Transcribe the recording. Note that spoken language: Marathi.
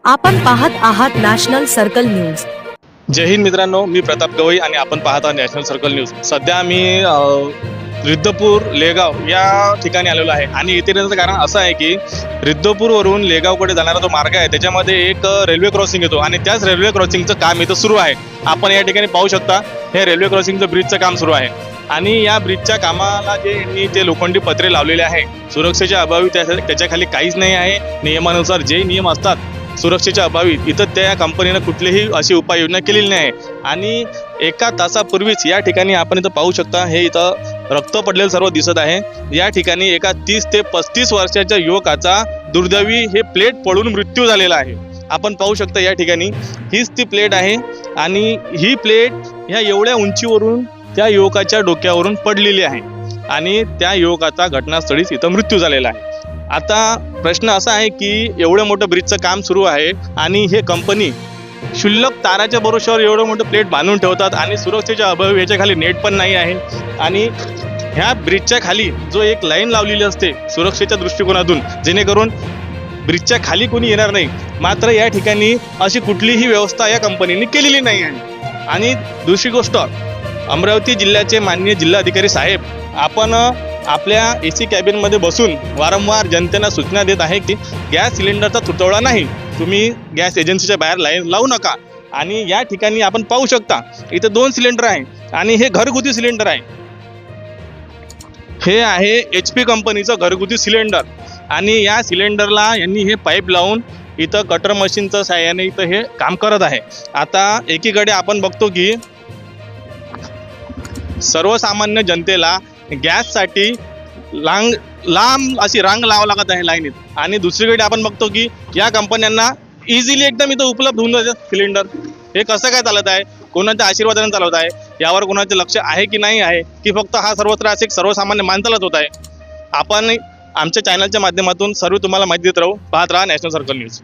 आपण पाहत आहात नॅशनल सर्कल न्यूज। जय हिंद मित्रांनो, मी प्रताप गवई आणि आपण पाहत आहात नॅशनल सर्कल न्यूज। सध्या आम्ही रिद्धपूर लेगाव या ठिकाणी आलेलो आहे आणि इथे येण्याचं कारण असं आहे की रिद्धपूरवरून लेगावकडे जाणारा जो मार्ग आहे त्याच्यामध्ये एक रेल्वे क्रॉसिंग येतो आणि त्याच रेल्वे क्रॉसिंगचं काम इथं सुरू आहे। आपण या ठिकाणी पाहू शकता, हे रेल्वे क्रॉसिंगचं ब्रिजचं काम सुरू आहे आणि या ब्रिजच्या कामाला जे लोखंडी पत्रे लावलेले आहे, सुरक्षेच्या अभावी त्याच्या खाली काहीच नाही आहे। नियमानुसार जे नियम असतात सुरक्षेच्या अभावी इथं त्या कंपनीने कुठलीही अशी उपाययोजना केलेली नाही आणि एका तासापूर्वीच या ठिकाणी आपण इथं पाहू शकता, हे इथं रक्त पडलेलं सर्व दिसत आहे। या ठिकाणी एका 30 ते 35 वर्षाच्या युवकाचा दुर्दैवी हे प्लेट पडून मृत्यू झालेला आहे। आपण पाहू शकता या ठिकाणी हीच ती प्लेट आहे आणि ही प्लेट ह्या एवढ्या उंचीवरून त्या युवकाच्या डोक्यावरून पडलेली आहे आणि त्या युवकाचा घटनास्थळीच इथं मृत्यू झालेला आहे। आता प्रश्न असा आहे की एवढं मोठं ब्रिजचं काम सुरू आहे आणि हे कंपनी क्षुल्लक ताराच्या भरोश्यावर एवढं मोठं प्लेट बांधून ठेवतात आणि सुरक्षेच्या अभावी याच्या खाली नेट पण नाही आहे आणि ह्या ब्रिजच्या खाली जो एक लाईन लावलेली असते सुरक्षेच्या दृष्टिकोनातून, जेणेकरून ब्रिजच्या खाली कोणी येणार नाही, मात्र या ठिकाणी अशी कुठलीही व्यवस्था या कंपनीने केलेली नाही आहे। आणि दुसरी गोष्ट, अमरावती जिल्ह्याचे माननीय जिल्हाधिकारी साहेब आपण आपल्या AC कॅबिनमध्ये बसून वारंवार जनतेला सूचना देत आहे की गॅस सिलेंडरचा तुटवडा नाही, तुम्ही गॅस एजन्सीच्या बाहेर लाईन लावू नका। आणि या ठिकाणी आपण पाहू शकता इथं 2 सिलेंडर आहे आणि हे घरगुती सिलेंडर आहे। हे आहे HP कंपनीचं घरगुती सिलेंडर आणि या सिलेंडरला यांनी हे पाईप लावून इथं कटर मशीनच्या साहाय्याने इथं हे काम करत आहे। आता एकीकडे आपण बघतो की सर्वसामान्य जनतेला गॅससाठी लांब अशी रांग लावावी लागत आहे लाईनीत, आणि दुसरीकडे आपण बघतो की या कंपन्यांना इझिली एकदम इथं उपलब्ध होऊन जाते सिलेंडर। हे कसं काय चालत आहे, कोणाच्या आशीर्वादाने चालवत आहे, यावर कोणाचे लक्ष आहे की नाही आहे, की फक्त हा सर्व त्रास एक सर्वसामान्य माणसालाच होत आहे। आपण आमच्या चॅनलच्या माध्यमातून सर्व तुम्हाला माहिती देत राहू। पाहत राहा नॅशनल सर्कल न्यूज।